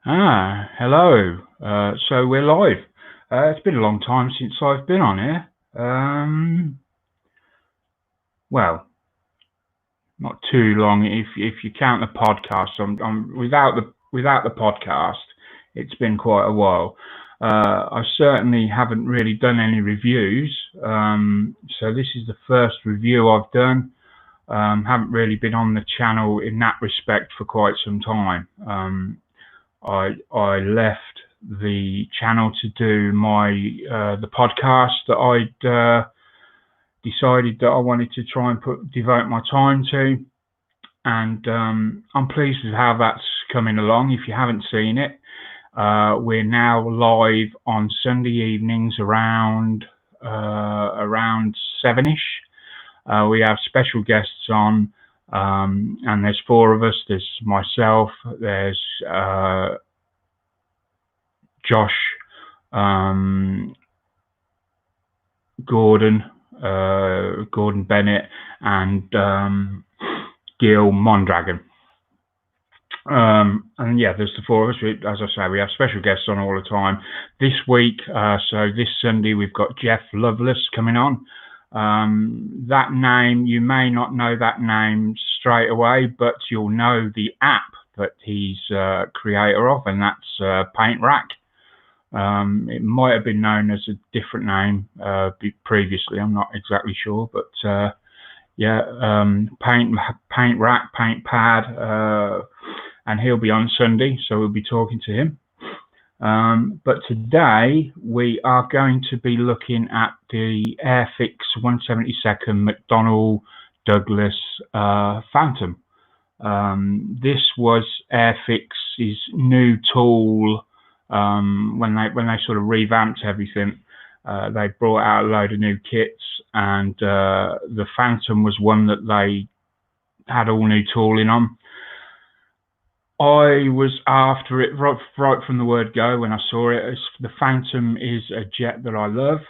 Hello. So we're live. It's been a long time since I've been on here. Well, not too long if you count the podcast. I'm without the podcast. It's been quite a while. I certainly haven't really done any reviews. So this is the first review I've done. Haven't really been on the channel in that respect for quite some time. I left the channel to do my the podcast that I'd decided that I wanted to try and devote my time to, and I'm pleased with how that's coming along. If you haven't seen it, we're now live on Sunday evenings around 7ish. We have special guests on. And there's 4 of us. There's myself, there's Josh, Gordon Bennett, and Gil Mondragon. And yeah, there's the 4 of us. As I say, we have special guests on all the time. This week, so this Sunday, we've got Jeff Lovelace coming on. That name, you may not know that name straight away, but you'll know the app that he's creator of, and that's Paint Rack. It might have been known as a different name previously, I'm not exactly sure, but yeah, Paint Rack, Paint Pad, and he'll be on Sunday, so we'll be talking to him. But today we are going to be looking at the Airfix 1/72 McDonnell Douglas Phantom. This was Airfix's new tool when they sort of revamped everything. They brought out a load of new kits, and the Phantom was one that they had all new tooling on. I was after it right from the word go when I saw it. The Phantom is a jet that I love,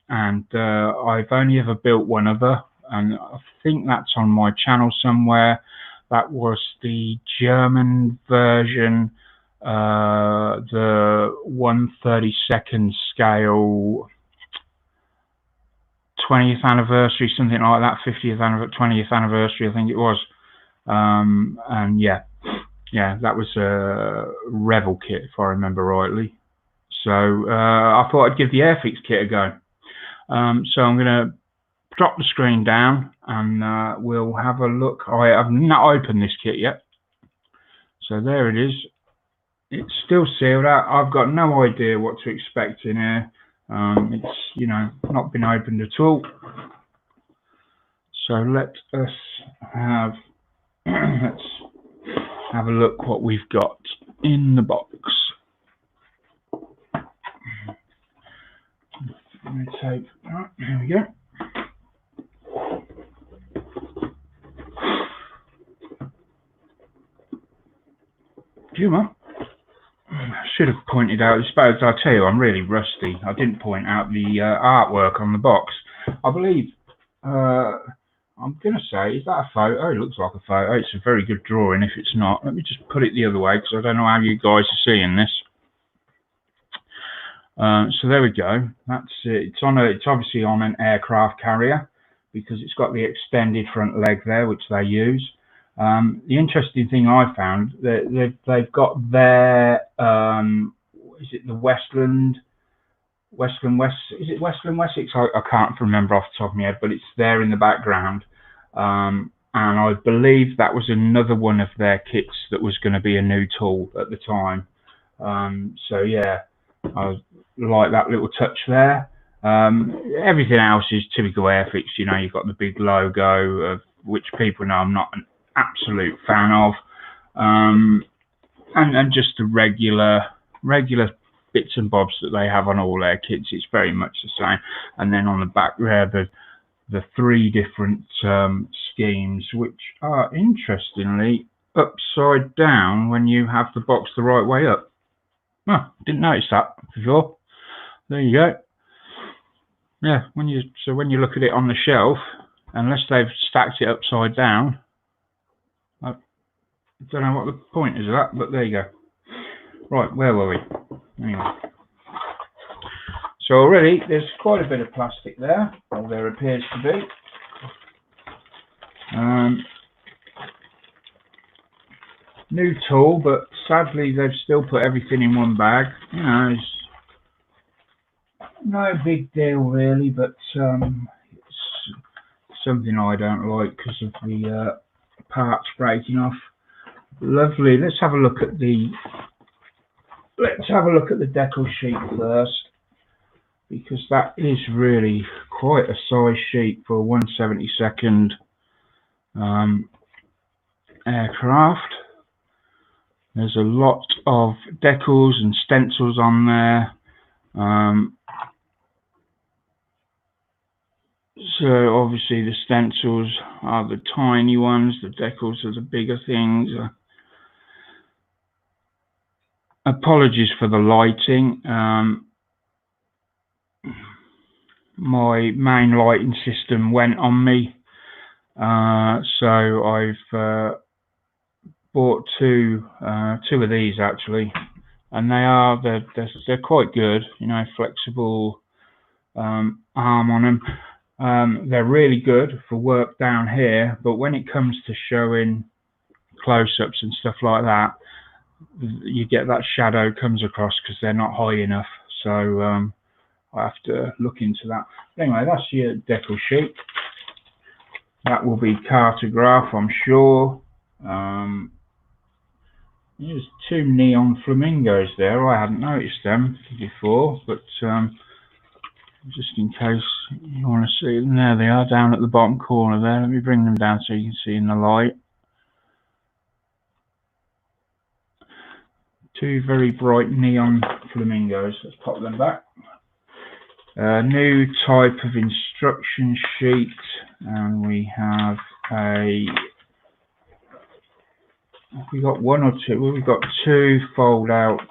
and I've only ever built one other, and I think that's on my channel somewhere. That was the German version, the 1/32 scale 20th anniversary, something like that, 20th anniversary, I think it was. And yeah, that was a Revel kit, if I remember rightly. So I thought I'd give the Airfix kit a go. So I'm going to drop the screen down, and we'll have a look. I have not opened this kit yet. So there it is. It's still sealed out. I've got no idea what to expect in here. It's, you know, not been opened at all. So let us have let's have a look what we've got in the box. Tape. Right, there we go. Juma, I should have pointed out, I tell you, I'm really rusty. I didn't point out the artwork on the box. I believe, I'm going to say, is that a photo? It looks like a photo. It's a very good drawing if it's not. Let me just put it the other way, because I don't know how you guys are seeing this. So there we go. That's it. It's obviously on an aircraft carrier, because it's got the extended front leg there, which they use. The interesting thing I found, they've got their, is it the Westland Wessex? I can't remember off the top of my head, but it's there in the background. And I believe that was another one of their kits that was going to be a new tool at the time. So yeah, I like that little touch there. Everything else is typical Airfix. You know, you've got the big logo, of which people know I'm not an absolute fan of, and just the regular bits and bobs that they have on all their kits. It's very much the same. And then on the back there, the 3 different schemes, which are interestingly upside down when you have the box the right way up. Oh, didn't notice that before. There you go. Yeah, when you look at it on the shelf, unless they've stacked it upside down, I don't know what the point is of that, but there you go. Right, where were we? Anyway. So already there's quite a bit of plastic there, or there appears to be. New tool, but sadly they've still put everything in one bag. You know, it's no big deal really, but it's something I don't like because of the parts breaking off. Lovely. Let's have a look at the decal sheet first, because that is really quite a size sheet for a 1/72nd aircraft. There's a lot of decals and stencils on there. So obviously the stencils are the tiny ones, the decals are the bigger things. Apologies for the lighting. My main lighting system went on me, so I've bought two of these actually, and they're quite good. You know, flexible arm on them. They're really good for work down here, but when it comes to showing close-ups and stuff like that, you get that shadow comes across because they're not high enough. So I have to look into that. But anyway, that's your decal sheet. That will be cartograph, I'm sure. There's two neon flamingos there. I hadn't noticed them before, but just in case you want to see them, there they are down at the bottom corner there. Let me bring them down so you can see in the light. Two very bright neon flamingos. Let's pop them back. New type of instruction sheet, and we have we got one or two. Well, we've got two fold out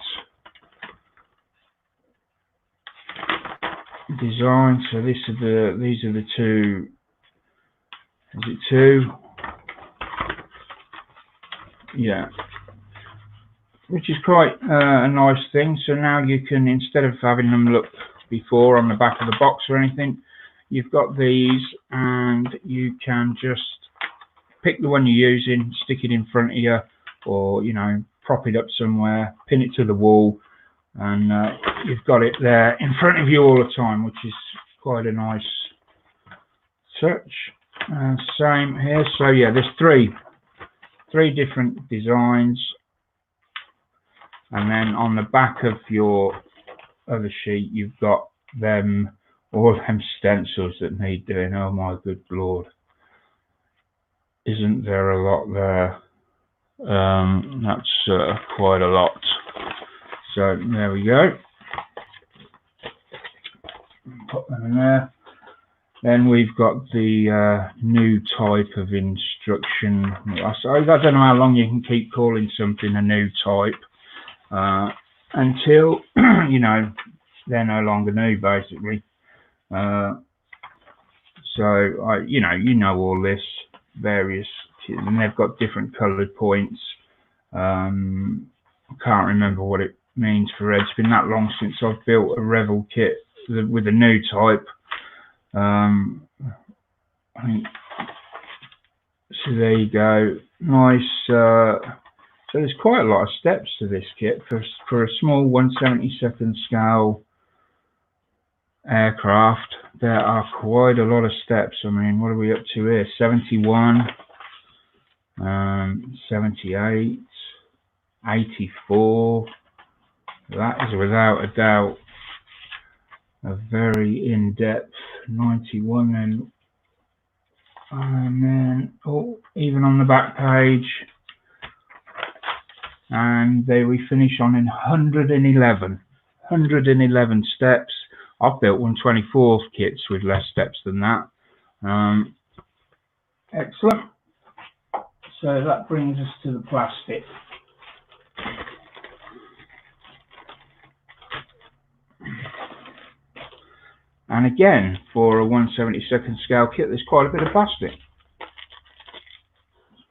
designs. So these are the two. Is it two? Yeah. Which is quite a nice thing. So now you can, instead of having them look before on the back of the box or anything, you've got these, and you can just pick the one you're using, stick it in front of you, or you know, prop it up somewhere, pin it to the wall, and you've got it there in front of you all the time, which is quite a nice touch. Same here. So yeah, there's three different designs. And then on the back of your other sheet, you've got all them stencils that need doing. Oh my good lord. Isn't there a lot there? That's quite a lot. So there we go. Put them in there. Then we've got the new type of instruction. I don't know how long you can keep calling something a new type. Until you know they're no longer new, basically. So you know all this various, and they've got different coloured points. I can't remember what it means for red. It's been that long since I've built a Revel kit with a new type. I think, so there you go. Nice. So there's quite a lot of steps to this kit for a small 1/72nd scale aircraft. There are quite a lot of steps. I mean, what are we up to here? 71, 78, 84. That is without a doubt a very in-depth 91, and then even on the back page. And there we finish on 111 steps. I've built 1/24 kits with less steps than that. Excellent. So that brings us to the plastic. And again, for a 1/72nd scale kit, there's quite a bit of plastic. Let's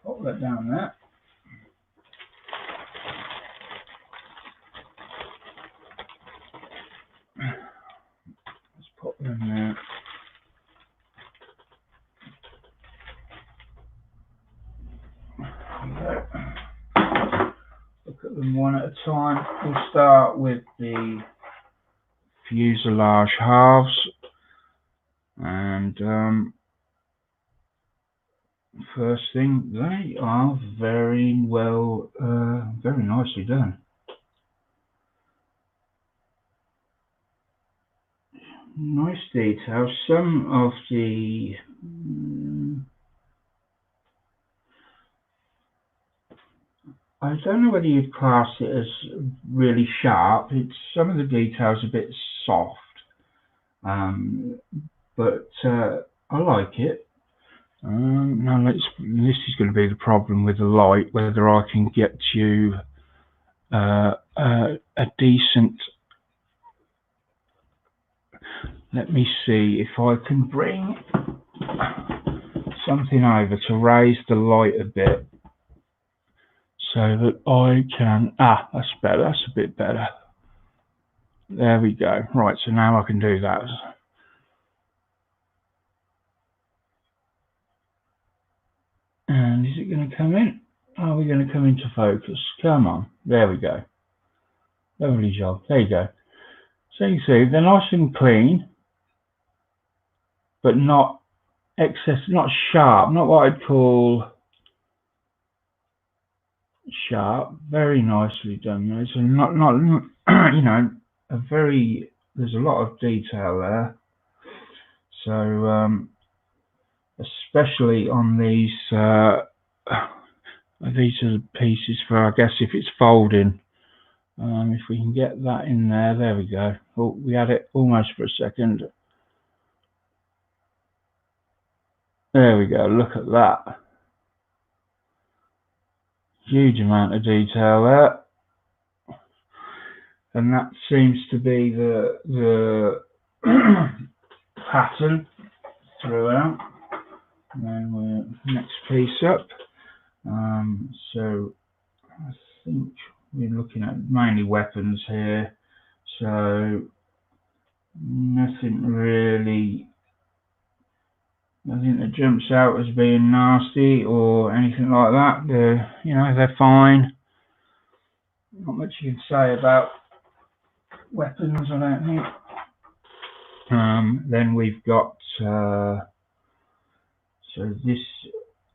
pop that down there. Look at them one at a time. We'll start with the fuselage halves, and first thing, they are very well, very nicely done. Nice detail. Some of the I don't know whether you'd class it as really sharp. It's some of the details a bit soft, but I like it. Now this is going to be the problem with the light, whether I can get you a decent. Let me see if I can bring something over to raise the light a bit, so that I can. That's better. That's a bit better. There we go. Right, so now I can do that. And is it going to come in? Are we going to come into focus? Come on. There we go. Lovely job. There you go. So you see, they're nice and clean, but not excess, not sharp, not what I'd call sharp. Very nicely done. It's not you know, there's a lot of detail there. So especially on these are the pieces for, I guess, if it's folding. If we can get that in there we go. Oh, we had it almost for a second. There we go, look at that. Huge amount of detail there. And that seems to be the pattern throughout. And then we're next piece up. So I think we're looking at mainly weapons here. So nothing that jumps out as being nasty or anything like that. They're fine. Not much you can say about weapons, I don't think. Then we've got so this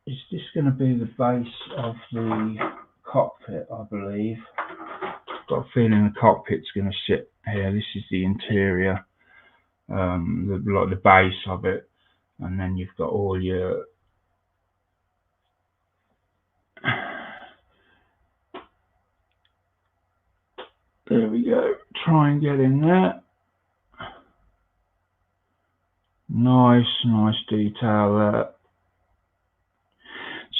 is going to be the base of the cockpit, I believe. I've got a feeling the cockpit's going to sit here. This is the interior, the base of it, and then you've got all your there we go. Try and get in there. Nice detail there.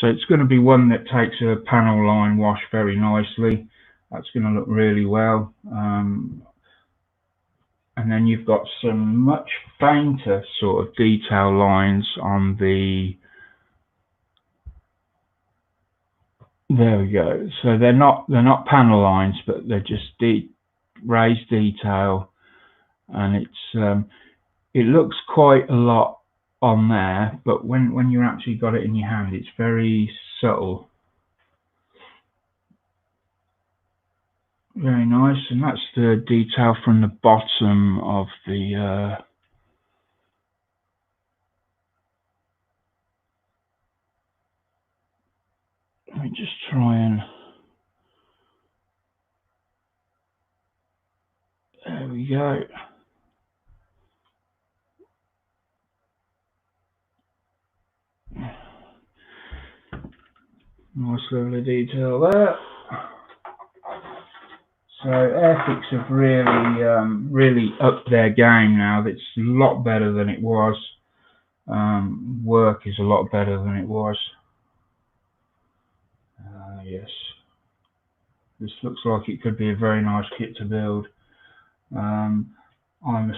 So it's going to be one that takes a panel line wash very nicely. That's going to look really well. And then you've got some much fainter sort of detail lines on the. There we go. So they're not panel lines, but they're just raised detail, and it looks quite a lot on there, but when you actually got it in your hand, it's very subtle. Very nice, and that's the detail from the bottom of the let me just try and there we go. Nice lovely detail there. So Airfix have really upped their game now. It's a lot better than it was. Work is a lot better than it was. Yes, this looks like it could be a very nice kit to build. I'm a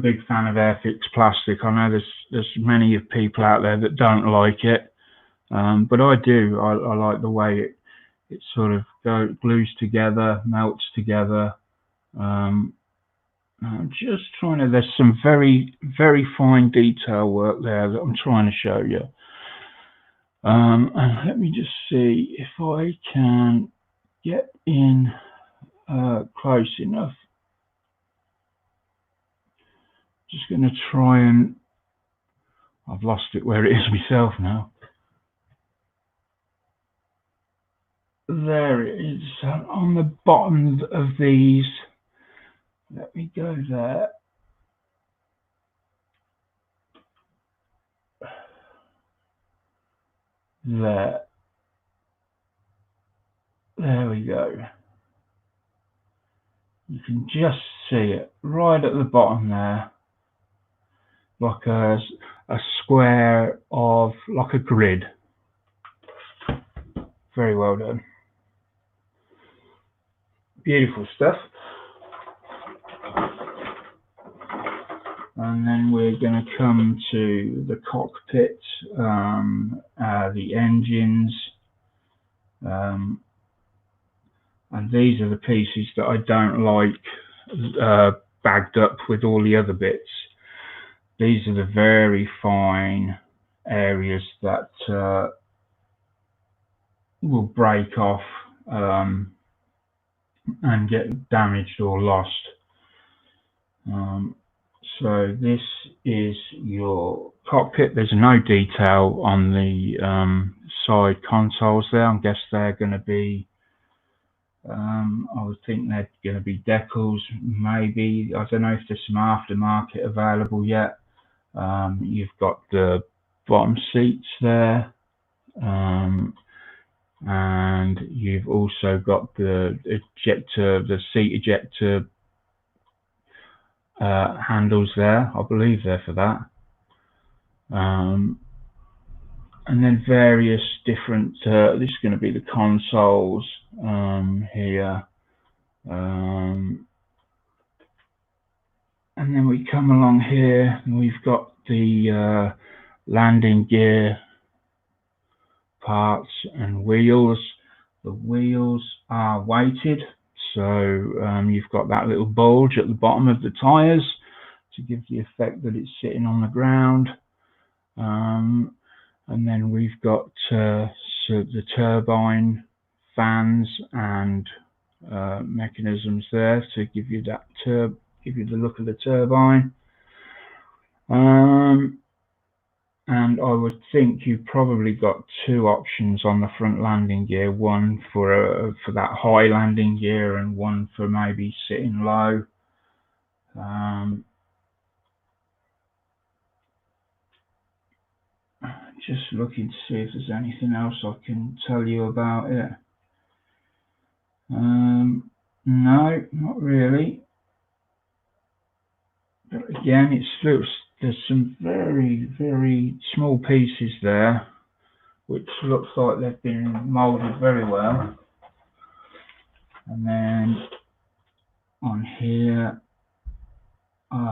big fan of Airfix plastic. I know there's many people out there that don't like it, but I do. I like the way it sort of glues together, melts together. I'm just trying to. There's some very fine detail work there that I'm trying to show you. And let me just see if I can get in close enough. Just going to try and, I've lost it where it is myself now. There it is on the bottom of these. Let me go there. There we go. You can just see it right at the bottom there, like a square of, like a grid. Very well done. Beautiful stuff. And then we're going to come to the cockpit, the engines, and these are the pieces that I don't like bagged up with all the other bits. These are the very fine areas that will break off and get damaged or lost. So this is your cockpit. There's no detail on the side consoles there. I guess they're going to be, I would think they're going to be decals, maybe. I don't know if there's some aftermarket available yet. You've got the bottom seats there, and you've also got the ejector, the seat ejector handles there. I believe they're for that. And then various different, this is going to be the consoles here. And then we come along here and we've got the landing gear parts and wheels. The wheels are weighted, so you've got that little bulge at the bottom of the tyres to give the effect that it's sitting on the ground. And then we've got so the turbine fans and mechanisms there to give you that give you the look of the turbine. And I would think you've probably got two options on the front landing gear, one for that high landing gear and one for maybe sitting low. Just looking to see if there's anything else I can tell you about it. No, not really. But again, there's some very, very small pieces there, which looks like they've been molded very well. And then on here,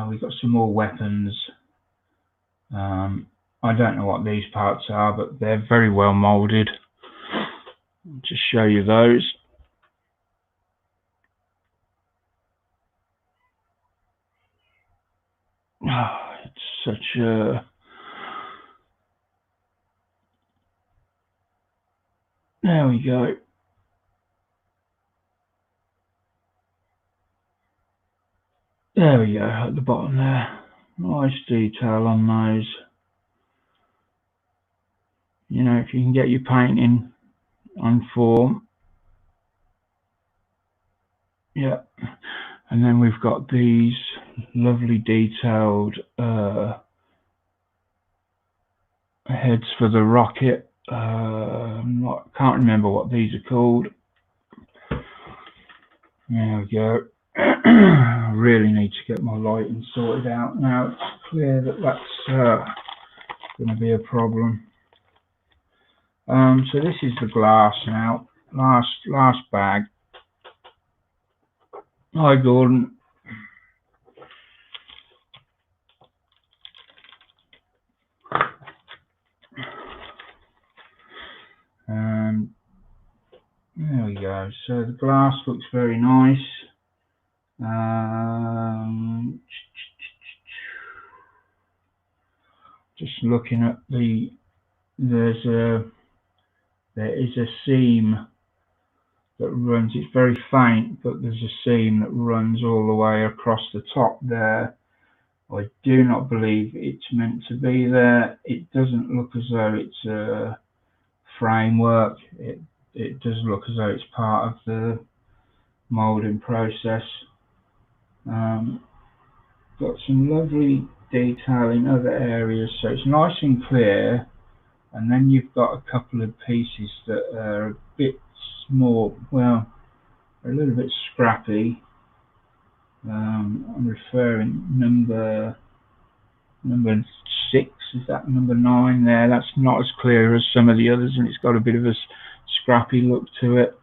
we've got some more weapons. I don't know what these parts are, but they're very well molded. I'll just show you those. Oh, it's such a... There we go. There we go, at the bottom there. Nice detail on those. You know, if you can get your painting on form. Yeah. And then we've got these lovely detailed heads for the rocket. Can't remember what these are called. There we go. I really need to get my lighting sorted out now. It's clear that that's going to be a problem. So this is the glass now. Last bag. Hi, Gordon. There we go. So the glass looks very nice. Just looking at there's there is a seam that runs, it's very faint, but there's a seam that runs all the way across the top there. I do not believe it's meant to be there. It doesn't look as though it's a framework. It does look as though it's part of the moulding process. Got some lovely detail in other areas, so it's nice and clear. And then you've got a couple of pieces that are a bit small, well, a little bit scrappy. I'm referring number 6, is that number 9 there? That's not as clear as some of the others, and it's got a bit of a scrappy look to it.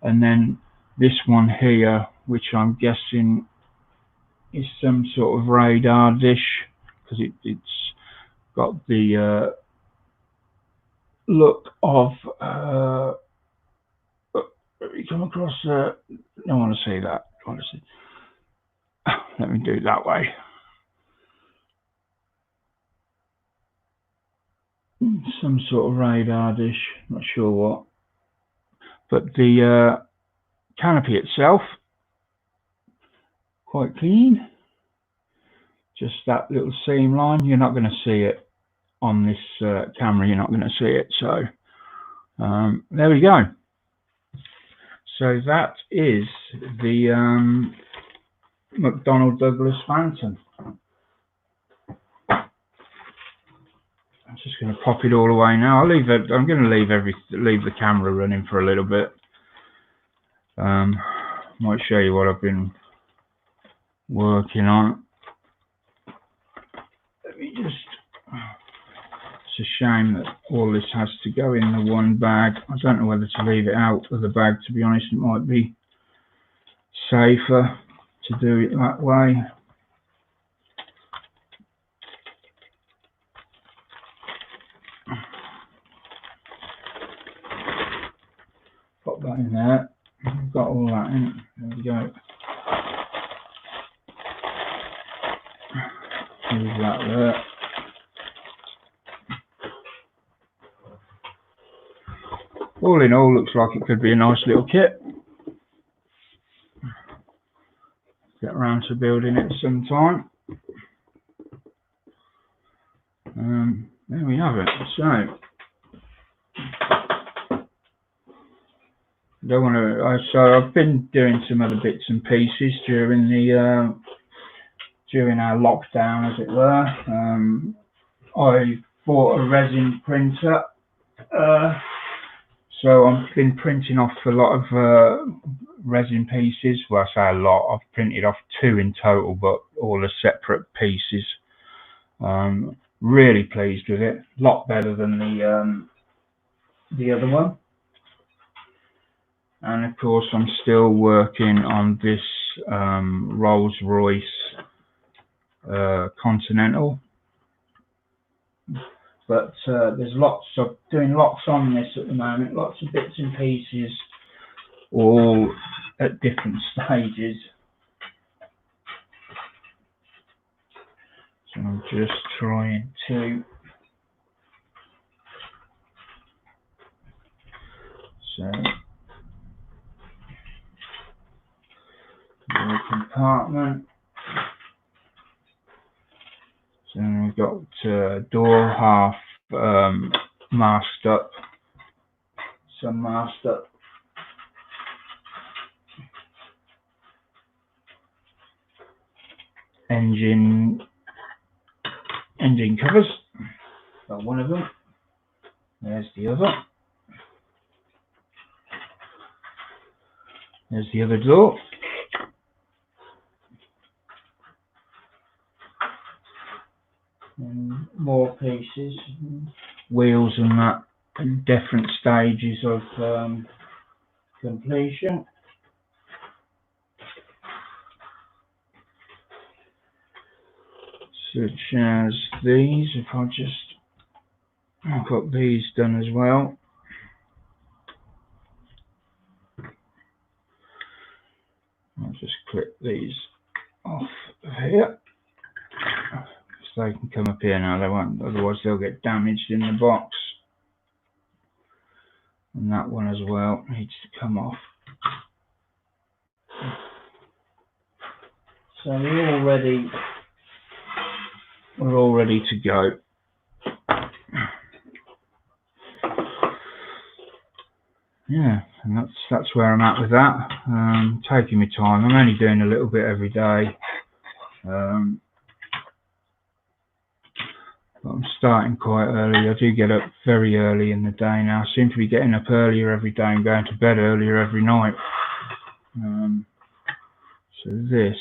And then this one here, which I'm guessing is some sort of radar dish, because it's got the look of you come across I don't want to see that, honestly. Let me do it that way. Some sort of radar dish, not sure what, but the canopy itself quite clean. Just that little seam line, you're not going to see it on this camera, you're not going to see it. So there we go. So that is the McDonnell Douglas Phantom. I'm just going to pop it all away now. I'm going to leave the camera running for a little bit. Might show you what I've been working on. Let me just. It's a shame that all this has to go in the one bag. I don't know whether to leave it out of the bag, to be honest. It might be safer to do it that way. Pop that in there. I've got all that in. There we go. Leave that there. All in all, looks like it could be a nice little kit. Get around to building it sometime. There we have it. So I've been doing some other bits and pieces during the during our lockdown, as it were. I bought a resin printer, so I've been printing off a lot of resin pieces. Well, I say a lot. I've printed off 2 in total, but all are separate pieces. Really pleased with it. A lot better than the other one. And of course, I'm still working on this Rolls-Royce Continental. But there's doing lots on this at the moment, lots of bits and pieces, all at different stages. So I'm just trying to. So the compartment. So we've got door half masked up, some masked up. Engine covers. Got one of them. There's the other. There's the other door. And more pieces, wheels and that, in different stages of completion. Such as these, if I've got these done as well. I'll just clip these off here. So they can come up here now, they won't, otherwise they'll get damaged in the box. and that one as well needs to come off. So we're all ready to go. Yeah, and that's where I'm at with that. Taking my time. I'm only doing a little bit every day. But I'm starting quite early. I do get up very early in the day now. I seem to be getting up earlier every day and going to bed earlier every night. So this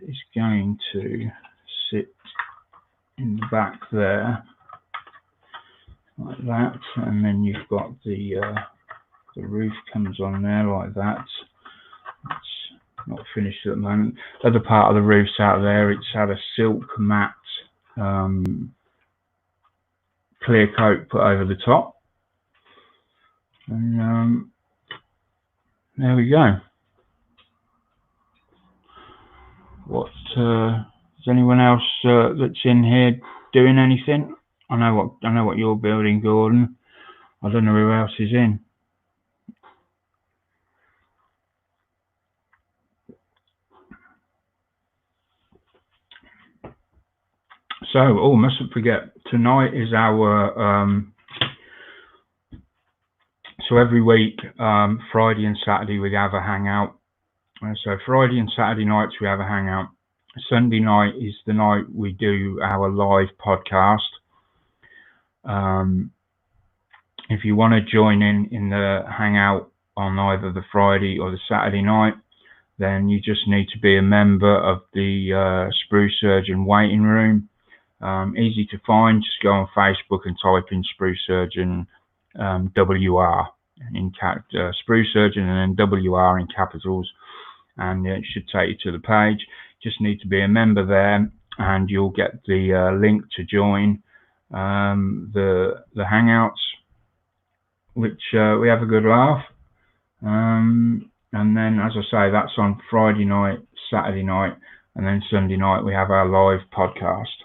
is going to sit in the back there, like that, and then you've got the roof comes on there like that. It's not finished at the moment. The other part of the roof's out there. It's had a silk matte clear coat put over the top, and there we go. What is anyone else that's in here doing anything? I know what you're building, Gordon. I don't know who else is in. So, mustn't forget, tonight is our so every week, Friday and Saturday we have a hangout. So Friday and Saturday nights we have a hangout. Sunday night is the night we do our live podcast. If you want to join in the hangout on either the Friday or the Saturday night, then you just need to be a member of the Sprue Surgeon waiting room. Easy to find. Just go on Facebook and type in Sprue Surgeon WR in Sprue Surgeon and then WR in capitals, and it should take you to the page. Just need to be a member there, and you'll get the link to join the hangouts, which we have a good laugh. And then, as I say, that's on Friday night, Saturday night, and then Sunday night we have our live podcast.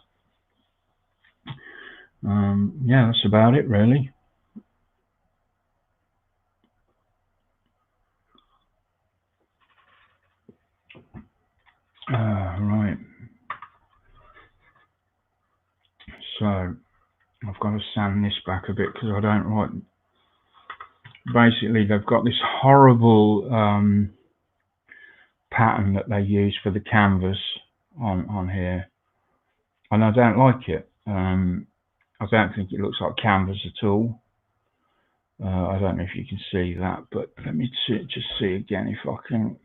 Yeah, that's about it, really. Right. So, I've got to sand this back a bit because I don't like... Basically, they've got this horrible pattern that they use for the canvas on here, and I don't like it. I don't think it looks like canvas at all. I don't know if you can see that, but let me just see again if I can.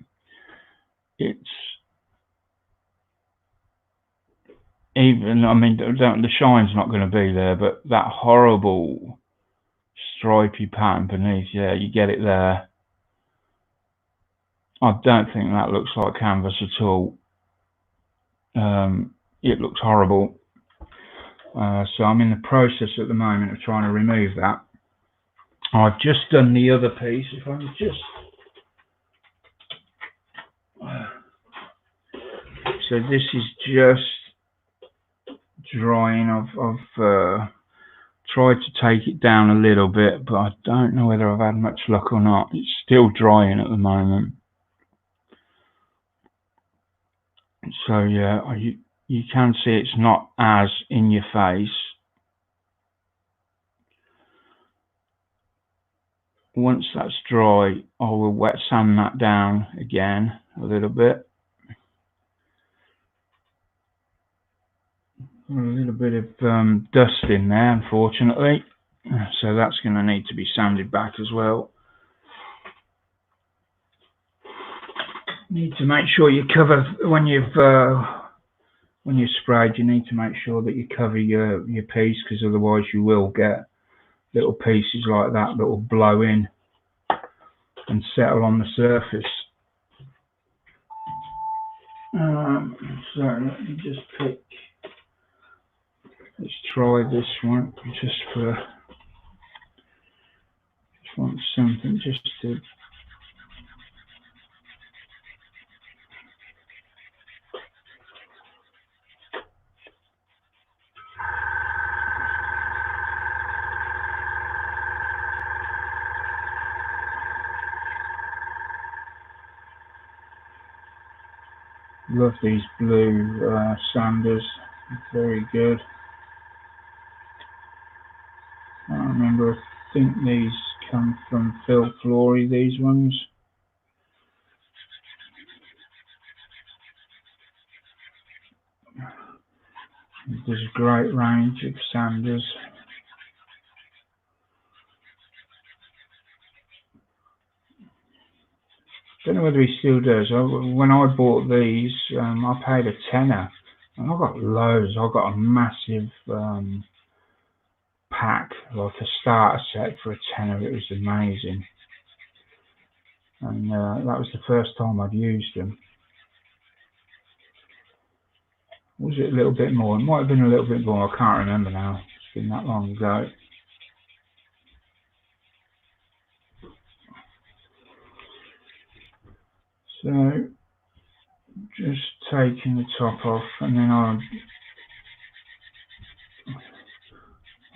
It's even, I mean, the shine's not going to be there, but that horrible stripy pattern beneath, yeah, you get it there. I don't think that looks like canvas at all. It looks horrible. So I'm in the process at the moment of trying to remove that. I've just done the other piece. If I'm just... So this is just drying. I've tried to take it down a little bit, but I don't know whether I've had much luck or not. It's still drying at the moment. So yeah, you can see it's not as in your face. Once that's dry, I will wet sand that down again a little bit. A little bit of dust in there, unfortunately, so that's going to need to be sanded back as well. Need to make sure you cover when you've sprayed. You need to make sure that you cover your piece, because otherwise you will get little pieces like that that will blow in and settle on the surface. So let me just pick. Let's try this one just want something just to. Love these blue sanders, very good. I remember, I think these come from Phil Flory, these ones. There's a great range of sanders. Don't know whether he still does. When I bought these, I paid a tenner, and I got loads. I got a massive pack, like a starter set for a tenner. It was amazing, and that was the first time I'd used them. Was it a little bit more? It might have been a little bit more. I can't remember now. It's been that long ago. So, just taking the top off, and then I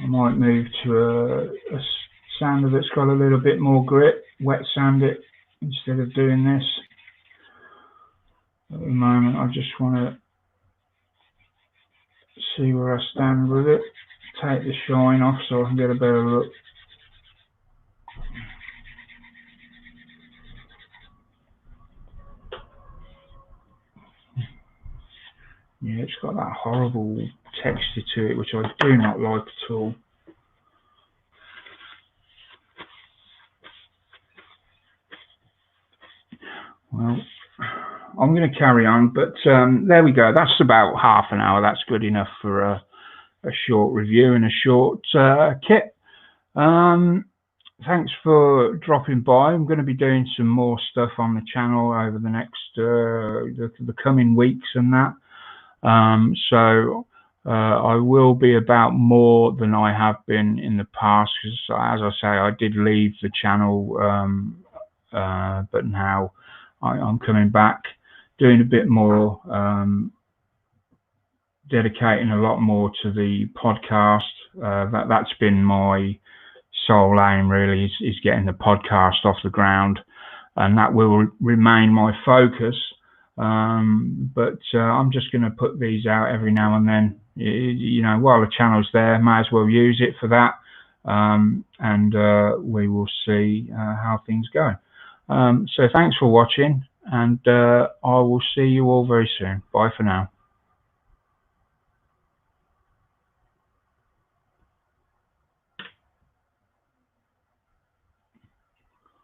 might move to a sander that's got a little bit more grip, wet sand it instead of doing this. At the moment, I just want to see where I stand with it. Take the shine off so I can get a better look. Yeah, it's got that horrible texture to it, which I do not like at all. Well, I'm going to carry on, but there we go. That's about half an hour. That's good enough for a short review and a short kit. Thanks for dropping by. I'm going to be doing some more stuff on the channel over the next the coming weeks and that. So I will be about more than I have been in the past, because as I say, I did leave the channel, but now I'm coming back, doing a bit more, dedicating a lot more to the podcast. That's been my sole aim, really, is getting the podcast off the ground, and that will remain my focus. But I'm just going to put these out every now and then. You know, while the channel's there, may as well use it for that. And we will see how things go. So thanks for watching, and I will see you all very soon. Bye for now.